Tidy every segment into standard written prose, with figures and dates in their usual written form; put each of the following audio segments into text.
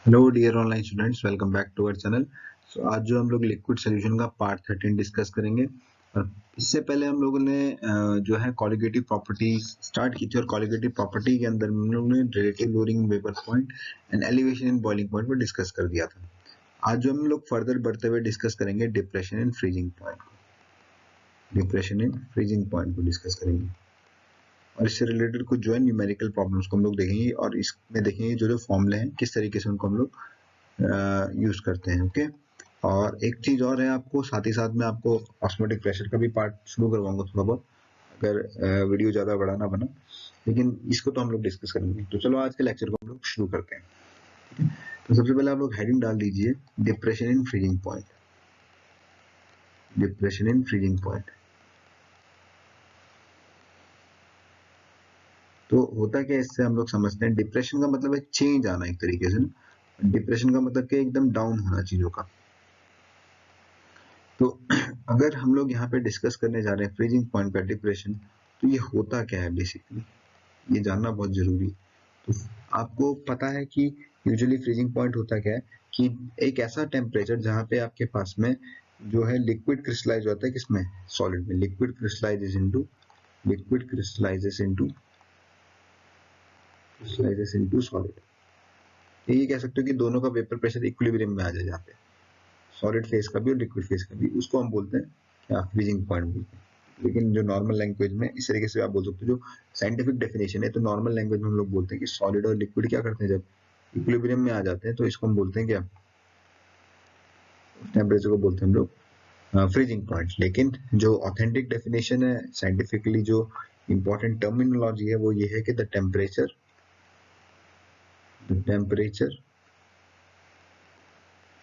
Hello dear online students, welcome back to our channel. आज जो हम लोग लिक्विड सॉल्यूशन का पार्ट 13 डिस्कस करेंगे। और इससे पहले हम लोगों ने जो है कॉलिगेटिव प्रॉपर्टीज स्टार्ट की थी, और कॉलिगेटिव प्रॉपर्टी के अंदर हम लोगों ने relative loading vapour point and elevation in boiling point पर डिस्कस कर दिया था। आज जो हम लोग फर्दर बढ़ते हुए डिस्कस करेंगे डिप्रेशन इन फ्रीजिंग पॉइंट को डिस्कस करेंगे, और इससे रिलेटेड कुछ जो है न्यूमेरिकल प्रॉब्लम्स को हम लोग देखेंगे, और इसमें देखेंगे जो फॉर्मूले हैं किस तरीके से उनको हम लोग यूज करते हैं। ओके, और एक चीज और है, आपको साथ ही साथ में आपको ऑस्मोटिक प्रेशर का भी पार्ट शुरू करवाऊंगा थोड़ा बहुत, अगर वीडियो ज्यादा बड़ा ना बना, लेकिन इसको तो हम लोग डिस्कस करेंगे। तो चलो आज के लेक्चर को हम लोग शुरू करते हैं। ठीक है, तो सबसे पहले आप लोग हेडिंग डाल दीजिए depression in freezing point. Depression in freezing point. तो होता क्या है, इससे हम लोग समझते हैं डिप्रेशन का मतलब है चेंज आना, एक तरीके से ना। डिप्रेशन का मतलब क्या, एकदम डाउन होना चीजों का। तो अगर हम लोग यहाँ पे डिस्कस करने जा रहे हैं फ्रीजिंग पॉइंट का डिप्रेशन, तो ये होता क्या है बेसिकली, ये जानना बहुत जरूरी है। तो आपको पता है कि यूजुअली फ्रीजिंग पॉइंट होता क्या है कि एक ऐसा टेम्परेचर जहाँ पे आपके पास में जो है लिक्विड क्रिस्टलाइज होता है, किसमें, सॉलिड में। Liquid crystallises into solid. ये कह सकते हो कि दोनों का वेपर प्रेशर इक्विलिब्रियम में आ जाए, यहाँ पे सॉलिड फेज का भी और लिक्विड फेज का भी। उसको हम बोलते हैं क्या, फ्रीजिंग पॉइंट बोलते हैं। लेकिन जो नॉर्मल लैंग्वेज में इस तरीके से आप बोल सकते हो, जो साइंटिफिक डेफिनेशन है, तो नॉर्मल लैंग्वेज में हम लोग बोलते हैं कि सॉलिड और लिक्विड क्या करते हैं, जब इक्विलिब्रियम में आ जाते हैं, तो इसको हम बोलते हैं क्या, टेम्परेचर को बोलते हैं हम लोग फ्रीजिंग पॉइंट। लेकिन जो ऑथेंटिक डेफिनेशन है, साइंटिफिकली जो इंपॉर्टेंट टर्मिनोलॉजी है, वो ये है कि the temperature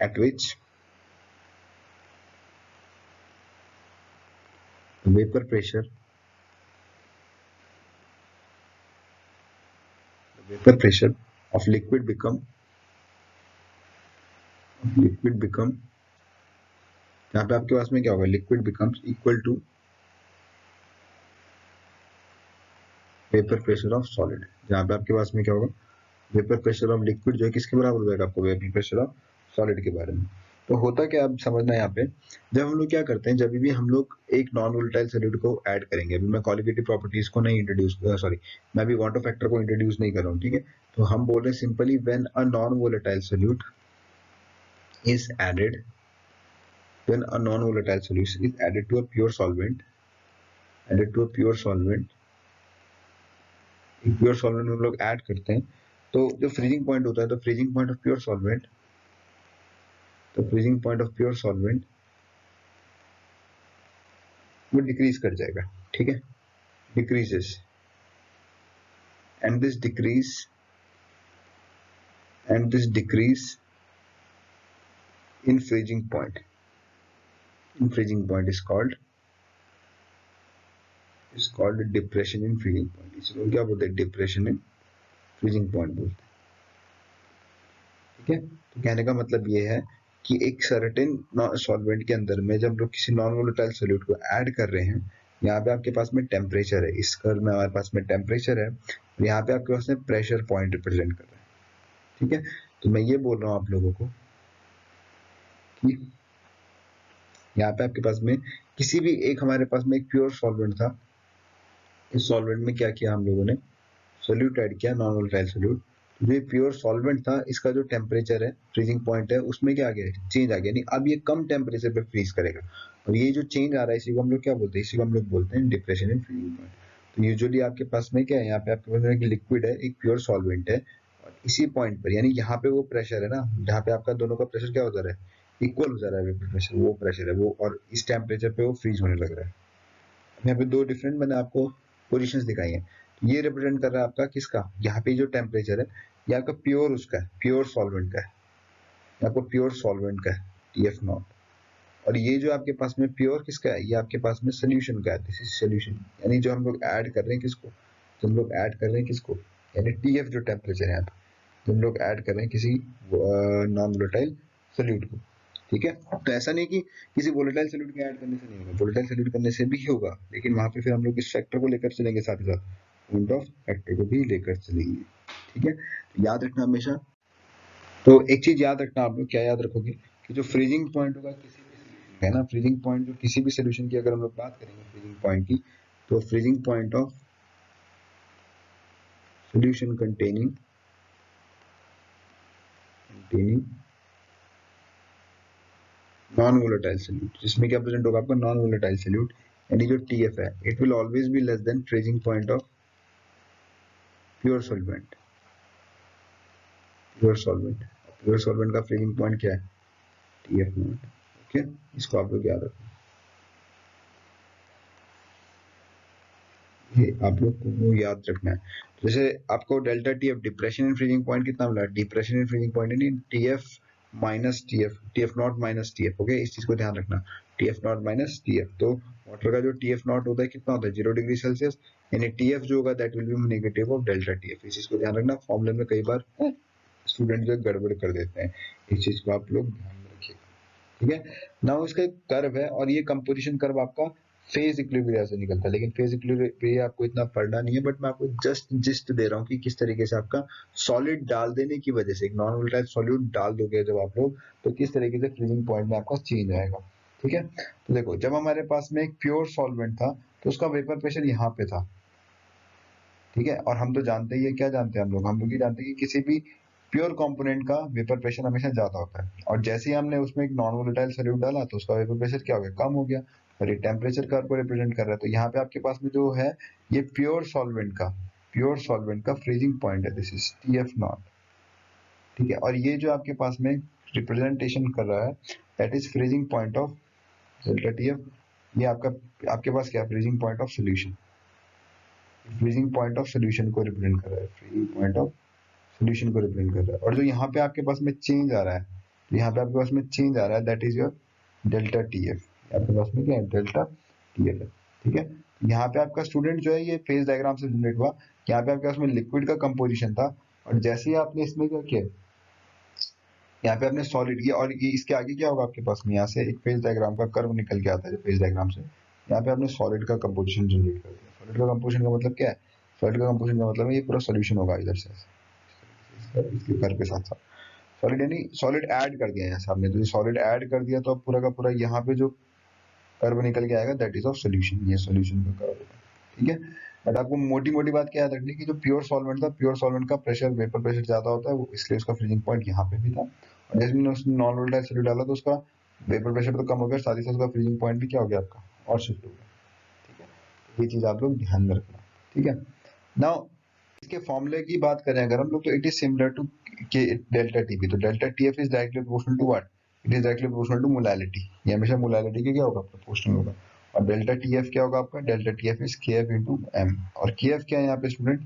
at which vapor pressure of liquid become यहाँ पे आपके पास में क्या होगा, liquid becomes equal to vapour pressure of solid. जहाँ पे आपके पास में क्या होगा, वेपर प्रेशर ऑफ लिक्विड जो है किसके बराबर हो जाएगा, आपको वेपर प्रेशर ऑफ सॉलिड के बारे में। तो होता क्या, अब समझना है यहाँ पे, जब हम लोग क्या करते हैं, जब भी हम लोग एक नॉन वोलेटाइल सॉल्यूट को ऐड करेंगे, अभी मैं क्वालिटेटिव प्रॉपर्टीज को नहीं इंट्रोड्यूस मैं भी क्वांटम फैक्टर को इंट्रोड्यूस नहीं कर रहा हूँ, ठीक है। तो हम बोल रहे हैं simply when a non volatile solute is added when a non-volatile solution is added to a pure solvent, एक प्योर सॉल्वेंट हम लोग ऐड करते हैं, तो जो फ्रीजिंग पॉइंट होता है, तो freezing point of pure solvent वो डिक्रीज कर जाएगा, ठीक है, decreases, and this decrease in freezing point is called depression in freezing point। इसको क्या बोलते हैं, डिप्रेशन इन फ्रीजिंग पॉइंट बोलते हैं, ठीक है। तो कहने का मतलब ये है कि एक सर्टेन सॉल्वेंट के अंदर में जब लोग किसी नॉन वोलेटाइल सॉल्यूट को ऐड कर रहे हैं, यहाँ पे आपके पास में टेम्परेचर है, इस कर्व में हमारे पास में टेम्परेचर है, और यहाँ पे आपके पास में प्रेशर पॉइंट रिप्रेजेंट कर रहा है, ठीक है। तो मैं ये बोल रहा हूँ आप लोगों को कि यहाँ पे आपके पास में किसी भी एक, हमारे पास में एक प्योर सॉल्वेंट था, इस सॉल्वेंट में क्या किया हम लोगों ने, सोल्यूट ऐड किया, नॉन वोलेटाइल सोल्यूट। तो ये प्योर सॉल्वेंट था, इसका जो टेम्परेचर है, फ्रीजिंग पॉइंट है, उसमें क्या आ गया, चेंज आ गया, नहीं अब ये कम टेम्परेचर पे फ्रीज करेगा, और ये जो चेंज आ रहा है, इसी को हम लोग क्या बोलते हैं, इसी को हम लोग बोलते हैं डिप्रेशन इन फ्रीजिंग पॉइंट। तो यूजुअली आपके पास में क्या है, यहाँ पे आपके पास में लिक्विड है, एक प्योर सॉल्वेंट है, और इसी पॉइंट पर, यानी यहाँ पे वो प्रेशर है ना, जहाँ पे आपका दोनों का प्रेशर क्या हो जा रहा है, इक्वल हो जा रहा है, वेपर प्रेशर, वो प्रेशर है वो, और इस टेम्परेचर पे वो फ्रीज होने लग रहा है। यहाँ पे दो डिफरेंट मैंने आपको पोजीशंस दिखाई है। ये रिप्रेजेंट कर रहा है आपका किसका, यहाँ पे जो टेम्परेचर है, ये आपका प्योर उसका है, प्योर सॉल्वेंट का है, आपको प्योर सॉल्वेंट का है, TF नॉट। और ये जो आपके पास में प्योर किसका है, ये आपके पास में सोल्यूशन का है, दिस इज सोल्यूशन। यानी जो हम लोग ऐड कर रहे हैं किसको, जो हम लोग ऐड कर रहे हैं किसको, यानी TF जो टेम्परेचर है यहाँ पे, जो हम लोग ऐड कर रहे हैं किसी नॉन वोलेटाइल सोल्यूट को, ठीक है। तो ऐसा नहीं कि किसी वोलेटाइल सॉल्यूट के ऐड करने से नहीं होगा, वोलेटाइल सॉल्यूट करने से भी होगा, लेकिन वहां पे फिर हम लोग इस फैक्टर को लेकर चलेंगे, साथ ही साथ पॉइंट ऑफ फैक्टर को भी लेकर चलेंगे, ठीक है। तो याद रखना हमेशा तो एक चीज याद रखना आप लोग, क्या याद रखोगे कि जो फ्रीजिंग पॉइंट होगा किसी भी solution का, है ना, फ्रीजिंग पॉइंट जो किसी भी सोल्यूशन की अगर हम लोग बात करेंगे फ्रीजिंग पॉइंट की, तो freezing point of solution containing non volatile solute, जिसमें क्या प्रेजेंट होगा आपका नॉन वोलेटाइल सोल्यूट, यानी जो TF है it will always be less than freezing point of pure solvent. Pure solvent का फ्रीजिंग पॉइंट क्या है? TF not. ओके, इसको आप लोग याद रखो, ये आप लोग को याद रखना है। जैसे आपको delta TF depression in freezing point कितना मिला? डिप्रेशन इन फ्रीजिंग पॉइंट यानी TF minus TF not minus TF। Okay, इस चीज को ध्यान रखना, TF नॉट माइनस TF। तो वाटर का जो TF नॉट होता है कितना होता है? 0 डिग्री सेल्सियस, यानी TF जो होगा that will be negative of delta TF। इस चीज को ध्यान रखना, फॉर्मूले में कई बार स्टूडेंट जो गड़बड़ कर देते हैं, इस चीज को आप लोग ध्यान में रखिएगा। ठीक है, नाउ इसका एक कर्व है और ये कंपोजिशन कर्व आपका फेज इक्विलिब्रिया से निकलता है, लेकिन फेज इक्विलिब्रिया आपको इतना पढ़ना नहीं है, बट मैं आपको जस्ट जिस्ट दे रहा हूँ कि किस तरीके से आपका सॉलिड डाल देने की वजह से, एक नॉन वोलेटाइल सॉल्यूट डाल दोगे जब आप लोग, तो किस तरीके से फ्रीजिंग पॉइंट में आपका चेंज आएगा। ठीक है, तो देखो जब हमारे पास में एक प्योर सॉल्वेंट था तो उसका वेपर प्रेशर यहाँ पे था। ठीक है, और हम तो जानते ही है, क्या जानते हैं हम लोग ये जानते हैं कि किसी भी प्योर कंपोनेंट का वेपर प्रेशर हमेशा ज्यादा होता है, और जैसे ही हमने उसमें एक नॉन वोलेटाइल सॉल्यूट डाला तो उसका वेपर प्रेशर क्या हो गया? कम हो गया, और ये टेम्परेचर कर्व को रिप्रेजेंट कर रहा है। तो यहाँ पे आपके पास में जो है ये प्योर सॉल्वेंट का फ्रीजिंग पॉइंट है, दिस इज TF नॉट। ठीक है, और ये जो आपके पास में रिप्रेजेंटेशन कर रहा है that is freezing point of delta TF। ये आपका आपके पास क्या? Freezing point of solution, freezing point of solution को रिप्रेजेंट कर रहा है, फ्रीजिंग पॉइंट ऑफ सोल्यूशन को रिप्रेजेंट कर रहा है। और जो यहाँ पे आपके पास में चेंज आ रहा है, तो यहाँ पे आपके पास में चेंज आ रहा है that is your delta TF। आपके पास में क्या है? डेल्टा TF है। ठीक है, यहाँ पे आपका स्टूडेंट जो है ये फेज डायग्राम से जनरेट हुआ, यहाँ पे आपके पास में लिक्विड का कंपोजिशन था, और जैसे ही आपने इसमें क्या किया, यहाँ पे आपने सॉलिड किया, और ये इसके आगे क्या होगा आपके पास में, यहाँ से एक फेज डायग्राम का कर्व निकल के आता है फेज डायग्राम से, यहाँ पे आपने सॉलिड का कंपोजिशन जनरेट कर दिया। सॉलिड का कंपोजिशन का मतलब क्या है? सॉलिड का कंपोजिशन का मतलब है ये पूरा सोल्यूशन होगा इधर से, इसके कर्व के साथ साथ सॉलिड, यानी सॉलिड ऐड कर दिया है सामने, तो सॉलिड ऐड कर दिया तो अब पूरा का पूरा यहाँ पे जो कर्व निकल के आएगा दैट इज ऑफ सोल्यूशन, ये सोल्यूशन का कर्व होगा। ठीक है, बट आपको मोटी मोटी बात क्या याद रखनी कि जो प्योर सॉल्वेंट था, प्योर सॉल्वेंट का प्रेशर, वेपर प्रेशर ज्यादा होता है, वो इसलिए उसका फ्रीजिंग पॉइंट यहाँ पे भी था, और जैसे मैंने उसने नॉन वोलेटाइल सॉल्यूट डाला तो उसका वेपर प्रेशर तो कम हो गया, साथ ही साथ उसका फ्रीजिंग पॉइंट भी क्या हो गया आपका, और शिफ्ट हो गया। ठीक है, तो ये चीज आप लोग ध्यान में रखना। ठीक है, नाउ इसके फॉर्मूले की बात करें अगर हम लोग, तो इट इज सिमिलर टू के डेल्टा TP। तो delta TF is directly proportional to what? It is directly proportional to molality, ये हमेशा मोलैलिटी के क्या होगा? प्रोपोर्शनल होगा। और डेल्टा TF क्या होगा आपका? Delta TF is KF into M, और KF क्या है यहाँ पे student?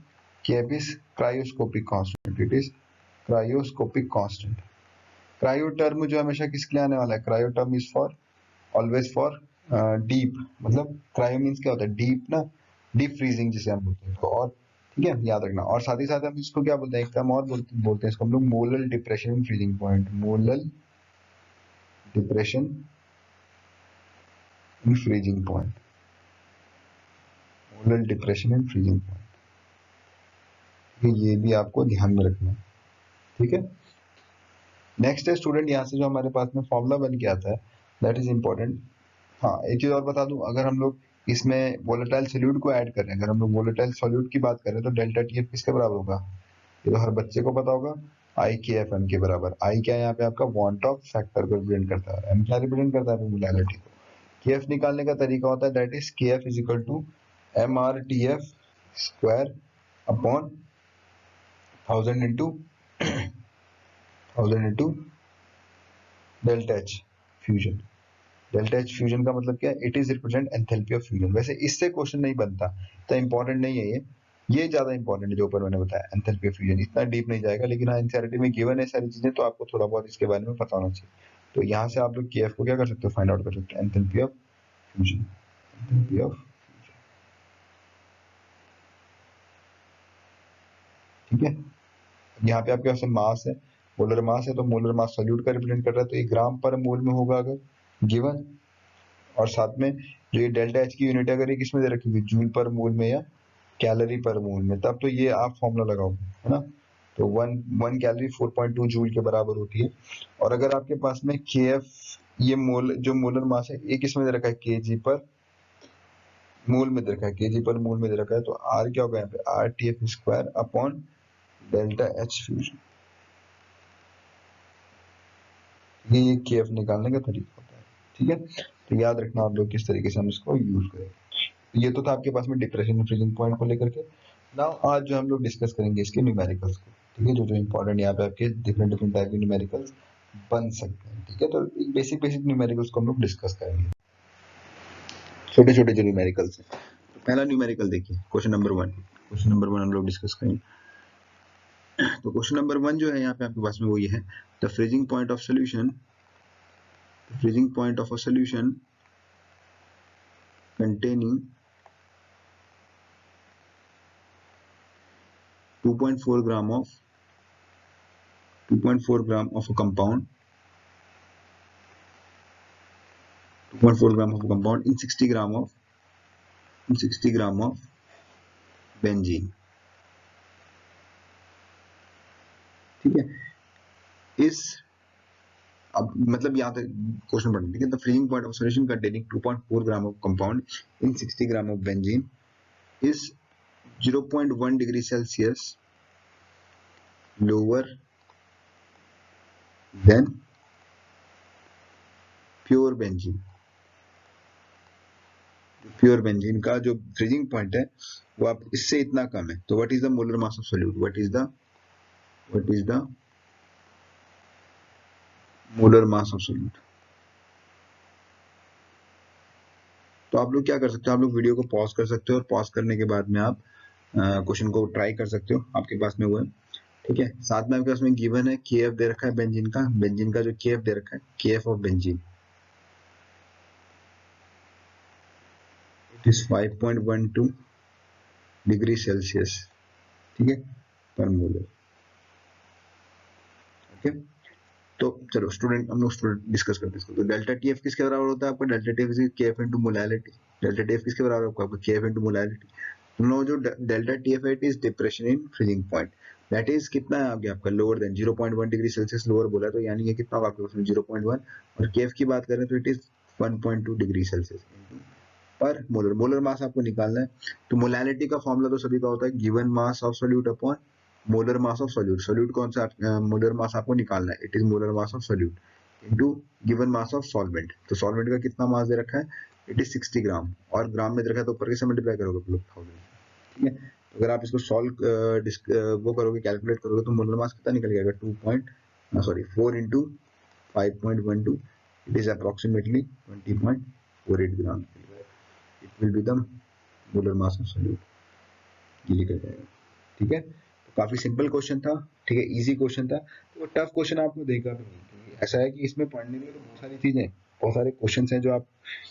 KF is cryoscopic constant, it is cryoscopic constant. Cryo term जो हमेशा किसके लिए आने वाला है? Cryo term is for always for deep, मतलब क्रायो मींस क्या होता है? डीप ना, डीप फ्रीजिंग जिसे हम बोलते हैं। तो और ठीक है, याद रखना। और साथ ही साथ हम इसको क्या बोलते हैं? एक टर्म और बोलते हैं इसको हम लोग molal depression in freezing point, molal depression in freezing point, molal depression in freezing point, ये भी आपको ध्यान में रखना है। ठीक है, नेक्स्ट है स्टूडेंट, यहाँ से जो हमारे पास में फॉर्मूला बन के आता है दैट इज इंपॉर्टेंट। हाँ, एक चीज और बता दूं, अगर हम लोग इसमें वोलेटाइल सॉल्यूट को ऐड कर रहे हैं, अगर हम लोग वोलेटाइल सॉल्यूट की बात करें तो डेल्टा TF किसके बराबर होगा? ये तो हर बच्चे को पता होगा, IKFM के बराबर। आई क्या है यहाँ पे? आपका वांट ऑफ फैक्टर को रिप्रेजेंट करता है, M क्या रिप्रेजेंट करता है? मोलैलिटी को। KF निकालने का तरीका होता है that is KF is equal to MRTF square upon 1000 into delta H fusion. Delta H fusion का मतलब क्या है? It is represent enthalpy of fusion. वैसे इससे क्वेश्चन नहीं बनता, तो इंपॉर्टेंट नहीं है ये ज्यादा इंपॉर्टेंट है जो ऊपर मैंने बताया, एंथैल्पी ऑफ फ्यूजन। इतना डीप नहीं जाएगा, लेकिन हाँ एनसीईआरटी में गिवन है सारी चीजें, तो आपको थोड़ा बहुत इसके बारे में पता होना चाहिए। तो यहाँ से आप लोग KF को क्या कर सकते हो? फाइंड आउट कर सकते हो, enthalpy of fusion, enthalpy of. ठीक है, यहाँ पे आपके पास मास है, मोलर मास है, तो मोलर मास सॉल्यूट का रिप्रेजेंट कर रहा है, तो ये ग्राम पर मोल में होगा अगर गिवन। और साथ में जो ये डेल्टा H की यूनिट अगर ये किसमें दे रखी हुई, जूल पर मोल में या कैलोरी पर मोल में, तब तो ये आप फॉर्मूला लगाओ, है ना। तो वन कैलोरी 4.2 जूल के बराबर होती है। और अगर आपके पास में KF ये जो मोलर मास है एक इसमें दे रखा है kg पर मोल में दे रखा है, kg पर मोल में दे रखा है, तो R क्या होगा यहाँ पे RTF square upon delta H fusion. ये KF निकालने का तरीका होता है, ठीक है। तो याद रखना आप लोग किस तरीके से हम इसको यूज करेंगे। ये तो था आपके पास में डिप्रेशन फ्रीजिंग पॉइंट को लेकर के। नाउ आज जो हम लोग डिस्कस करेंगे इसके न्यूमेरिकल्स को, ठीक है, जो इंपॉर्टेंट यहाँ पे आपके डिफरेंट डिफरेंट टाइप के न्यूमेरिकल्स बन सकते हैं, ठीक है। तो बेसिक न्यूमेरिकल्स को हम लोग डिस्कस करेंगे, छोटे छोटे जो न्यूमेरिकल्स हैं। तो पहला न्यूमेरिकल देखिए, क्वेश्चन नंबर 1 हम लोग डिस्कस करेंगे। तो क्वेश्चन नंबर 1 जो है यहाँ पे आपके पास में वो ये है, the freezing point of solution containing 2.4 gram of a compound, 2.4 gram of a compound in 60 gram of benzene, ठीक है। इस अब मतलब यहाँ तक क्वेश्चन पढ़ना, ठीक है। The freezing point of solution containing 2.4 gram of compound in 60 gram of benzene is 0.1 degree Celsius lower than pure benzene. Pure benzene का जो फ्रीजिंग पॉइंट है वो आप इससे इतना कम है। तो what is the molar mass of solute, what is the molar mass of solute. तो आप लोग क्या कर सकते हो, आप लोग वीडियो को पॉज कर सकते हो और पॉज करने के बाद में आप क्वेश्चन को ट्राई कर सकते हो, आपके पास में वो है, ठीक है। साथ में आपके पास में गिवन है KF दे रखा है बेंजीन का जो KF दे रखा है, KF of benzene it is 5.12 degree Celsius, ठीक है, पर मोलर, ओके। तो चलो हम लोग स्टूडेंट डिस्कस करते हैं इसको। तो डेल्टा TF किसके बराबर होता है आपका, delta TF is KF into molarity. Delta TF किसके बराबर होगा आपका, KF इनटू मोलैरिटी। हम लोग जो डेल्टा TF है it is depression in freezing point, that is कितना है आगे आपका, lower than 0.1 degree Celsius lower बोला, तो यानी ये कितना होगा आपके पास में 0.1, और KF की बात करें तो इट इज 1.2 डिग्री सेल्सियस पर मोलर। मोलर मास आपको निकालना है, तो मोलैरिटी का फॉर्मूला तो सभी का होता है given mass of solute upon molar mass of solute. Solute कौन सा मोलर मास आपको निकालना है, it is molar mass of solute into given mass of solvent. तो सॉल्वेंट का कितना मास दे रखा है, इट इज 60 ग्राम, और ग्राम में दे रखा है तो ऊपर कैसे मल्टीप्लाई करोगे 1000, ठीक है। तो अगर आप इसको वो करोगे, कैलकुलेट करोगे, तो मोलर मास कितना निकल जाएगा 4 into 5.12, it is approximately 20.48 gram, it will be the molar mass of solute, ये लिखा जाएगा, ठीक है। तो काफी सिंपल क्वेश्चन था, ठीक है, इजी क्वेश्चन था। तो टफ क्वेश्चन आपको देगा भी नहीं, ऐसा है कि इसमें पढ़ने में तो बहुत सारी चीजें, बहुत सारे क्वेश्चन हैं जो आप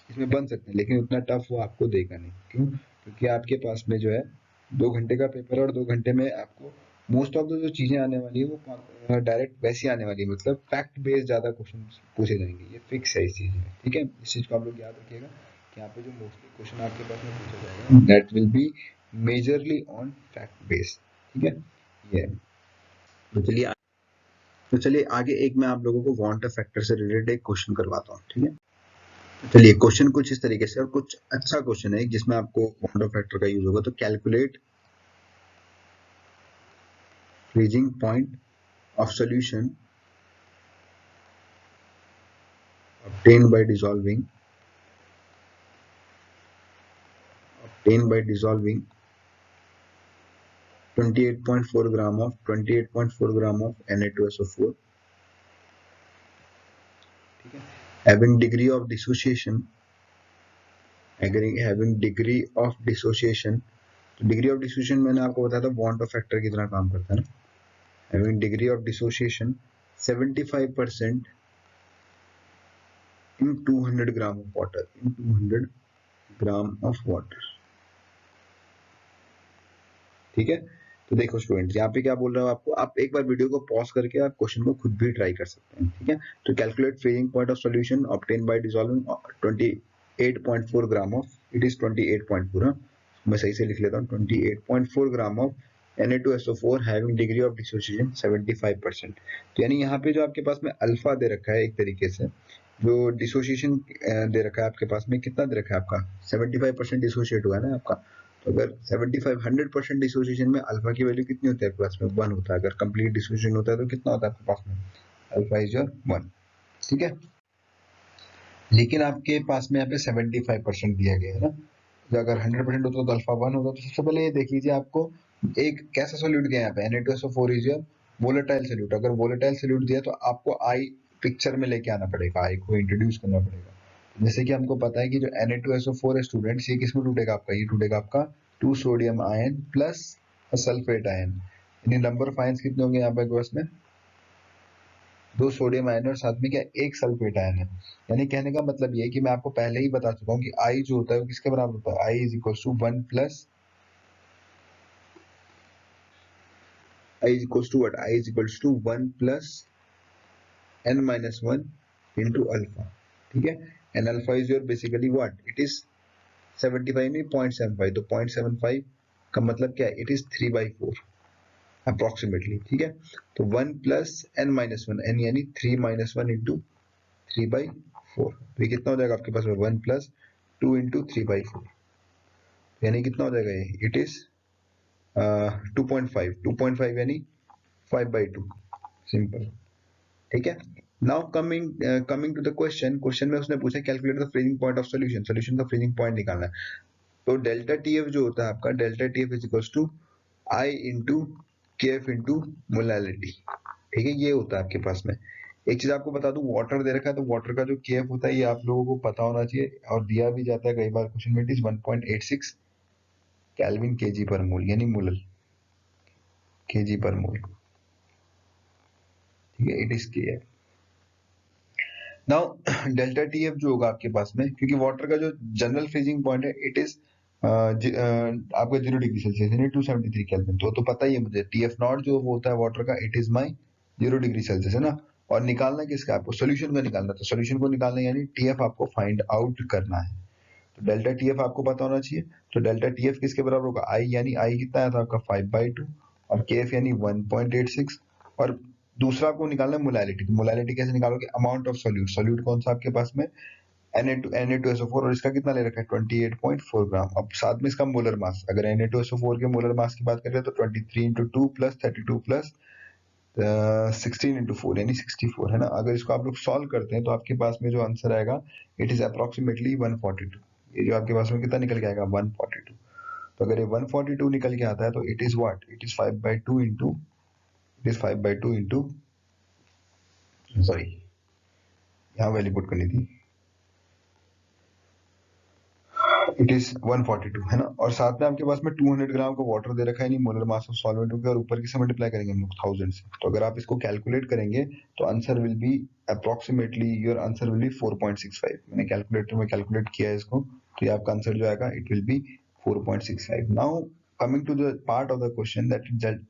इसमें बन सकते हैं, लेकिन उतना टफ वो आपको देगा नहीं। क्यों, क्योंकि आपके पास में जो है 2 घंटे का पेपर है, और 2 घंटे में आपको मोस्ट ऑफ द जो चीजें आने वाली है वो डायरेक्ट वैसी आने वाली है, मतलब फैक्ट बेस्ड ज्यादा क्वेश्चन पूछे जाएंगे, ये फिक्स है इस चीज में, ठीक है। इस चीज को आप लोग याद रखिएगा कि यहाँ पे जो मोस्टली क्वेश्चन आपके पास में पूछा जाएगा that will be majorly on fact based, ठीक है, ये। तो चलिए आगे एक मैं आप लोगों को वांट फैक्टर से रिलेटेड एक क्वेश्चन करवाता हूँ, ठीक है। तो चलिए क्वेश्चन कुछ इस तरीके से, और कुछ अच्छा क्वेश्चन है जिसमें आपको वांट फैक्टर का यूज होगा। तो calculate freezing point of solution obtained by dissolving 28.4 gram of Na2SO4, ठीक है, having degree of dissociation, तो डिग्री ऑफ डिसोसिएशन मैंने आपको बताया था बॉन्ड ऑफ फैक्टर की तरह काम करता है ना। Having degree of dissociation 75% in 200 gram of water, ठीक है। तो देखो स्टूडेंट्स, यहाँ पे क्या बोल रहा हूँ आपको, आप एक बार वीडियो को पॉज करके आप क्वेश्चन को खुद भी ट्राई कर सकते हैं, ठीक है। तो calculate freezing point of solution obtain bye dissolving 28.4 gram of, it is 28.4, मैं सही से लिख लेता हूँ, 28.4 gram of Na2SO4 having degree of dissociation 75%। तो यानी यहाँ पे जो आपके पास में अल्फा दे रखा है, एक तरीके से जो डिसोसिएशन दे रखा है आपके पास में, कितना दे रखा है आपका 75% डिसोशिएट हुआ है ना आपका। तो अगर 75 100% डिसोसिएशन में अल्फा की वैल्यू कितनी होती है आपके पास में 1 होता है। अगर कंप्लीट डिसोसिएशन होता है तो कितना होता है आपके पास में, अल्फा इज योर 1। ठीक है, लेकिन आपके पास में यहाँ पे 75% दिया गया है ना, तो अगर 100% होता तो अल्फा 1 होता। तो सबसे पहले ये देख लीजिए, आपको एक कैसा सोल्यूट गया यहाँ पे, Na2SO4 is your volatile solute. अगर वोलेटाइल सोल्यूट दिया तो आपको आई पिक्चर में लेके आना पड़ेगा, आई को इंट्रोड्यूस करना पड़ेगा। जैसे कि हमको पता है कि जो Na2SO4 है स्टूडेंट्स, ये किसमें टूटेगा आपका, ये टूटेगा आपका 2 sodium ion plus sulphate ion. यानी नंबर ऑफ आयंस कितने होंगे यहाँ पे पास में, 2 सोडियम आयन और साथ में क्या एक सल्फेट आयन है। यानी कहने का मतलब ये है कि मैं आपको पहले ही बता चुका हूँ कि आई जो होता है वो किसके बराबर होता है, I is equal to 1 plus I is equals to what? I is equals to 1 plus n minus 1 into alpha. ठीक है, and alpha is your basically what? It is 75 में 0.75, तो 0.75 का मतलब क्या है, it is 3/4 approximately। ठीक है, तो 1 plus n minus 1, n यानी 3 minus 1 into 3/4, तो ये कितना हो जाएगा आपके पास में 1 plus 2 into 3/4, यानी कितना हो जाएगा ये, it is 2.5 यानी 5/2, सिंपल। ठीक है, now coming to the question में उसने पूछा calculate the freezing point of solution का फ्रीजिंग पॉइंट निकालना है। तो डेल्टा टीएफ जो होता है आपका, delta TF is equals to i into KF into molality. ठीक है, ये होता है आपके पास में। एक चीज आपको बता दूं, वाटर दे रखा है तो वाटर का जो केएफ होता है ये आप लोगों को पता होना चाहिए और दिया भी जाता है कई बार क्वेश्चन में, इट इज 1.86 केल्विन केजी पर मोल, यानी मोलर केजी पर मोल। ठीक है, it is KF. Now delta TF जो होगा आपके पास में, क्योंकि वाटर का जो जनरल फ्रीजिंग पॉइंट है इट इज आपका 0 डिग्री सेल्सियस यानी 273 केल्विन। तो पता ही है मुझे टीएफ नॉट जो होता है वाटर का, it is my 0 degree Celsius, है ना। और निकालना किसका, आपको सोल्यूशन का निकालना। तो सोल्यूशन को निकालना यानी टीएफ आपको फाइंड आउट करना है। तो डेल्टा टीएफ आपको पता होना चाहिए। तो डेल्टा टीएफ किसके बराबर होगा, आई, यानी आई कितना आया था आपका 5/2 और केएफ यानी 1.86। और दूसरा आपको निकालना है मोलैलिटी। तो मोलैलिटी कैसे निकालोगे, अमाउंट ऑफ सोल्यूट। सोल्यूट कौन सा आपके पास में, Na2SO4, और इसका कितना ले रखा है 28.4 ग्राम। अब साथ में इसका मोलर मास, अगर Na2SO4 के मोलर मास की बात करें तो 23 इंटू 2 प्लस 32 प्लस 16 इंटू 4 यानी 64, है ना। अगर इसको आप लोग सॉल्व करते हैं तो आपके पास में जो आंसर आएगा इट इज अप्रोक्सीमेटली 142। ये जो आपके पास में कितना निकल के आएगा 142। तो अगर ये 142 निकल के आता है तो it is what, it is 5/2 into, it is 5/2 into, sorry यहाँ वैल्यू पुट करनी थी, इट इज 142, है ना। और साथ में आपके पास में 200 ग्राम का वाटर दे रखा है, नहीं मोलर मास ऑफ सॉल्वेंट के, और ऊपर किसे मल्टीप्लाई करेंगे हम लोग 1000 से। तो अगर आप इसको कैलकुलेट करेंगे तो answer will be approximately, your answer will be 4.65। मैंने कैलकुलेटर में कैलकुलेट किया है इसको, तो ये आपका आंसर जो आएगा it will be 4.65। Now coming to the part of the question that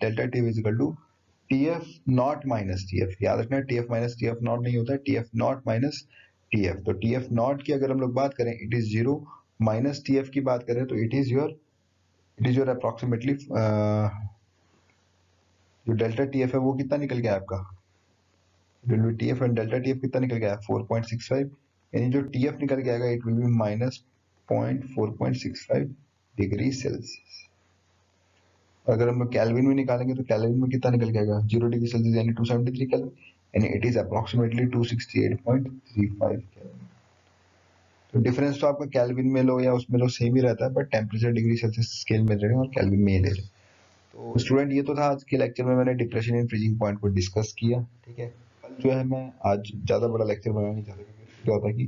delta T is equal to TF naught minus TF. याद रखना टीएफ माइनस टीएफ नॉट नहीं होता है, टीएफ नॉट माइनस टीएफ। तो टीएफ नॉट की अगर हम लोग बात करें इट इज 0, माइनस टीएफ की बात करें तो इट इज योर अप्रोक्सीमेटली जो डेल्टा टीएफ है वो कितना निकल गया आपका, टीएफ एंड डेल्टा टीएफ कितना निकल गया 4.65, यानी जो टीएफ निकल के आएगा it will B minus 4.65 degree Celsius. अगर हम लोग कैल्विन में निकालेंगे तो कैल्विन में कितना निकल के आएगा 0 डिग्री सेल्सियस यानी 273 केल्विन, यानी इट इज अप्रोक्सीमेटली 268.35 केल्विन। तो डिफरेंस तो आपका कैल्विन में लो या उसमें लो सेम ही रहता है, but temperature degree Celsius scale में ले रहे हैं और कैल्विन में ही ले रहे हैं। तो स्टूडेंट ये तो था आज के लेक्चर में, मैंने डिप्रेशन इन फ्रीजिंग पॉइंट को डिस्कस किया। ठीक है, कल जो है मैं आज ज्यादा बड़ा लेक्चर बनाना नहीं चाहता, क्योंकि क्या होता है कि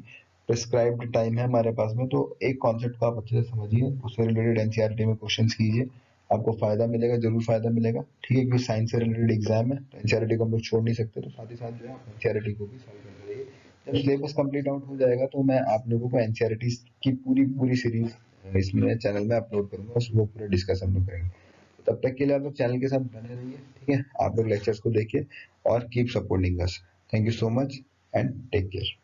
प्रिस्क्राइब्ड टाइम है हमारे पास में, तो एक कॉन्सेप्ट को आप अच्छे से समझिए, उससे रिलेटेड एनसीईआरटी में क्वेश्चंस कीजिए, आपको फायदा मिलेगा, जरूर फायदा मिलेगा। ठीक है, क्योंकि साइंस से रिलेटेड एग्जाम है तो एनसीईआरटी को हम लोग छोड़ नहीं सकते, तो साथ ही साथ जो है एनसीईआरटी को भी सॉल्व करते रहिए। जब सिलेबस कंप्लीट आउट हो जाएगा तो मैं आप लोगों को एनसीईआरटी की पूरी सीरीज इसमें चैनल में अपलोड करूंगा, उसको पूरा डिस्कस हम लोग करेंगे। तब तक के लिए आप लोग चैनल के साथ बने रहिए। ठीक है, आप लोग लेक्चर्स को देखिए और keep supporting us. Thank you so much and take care.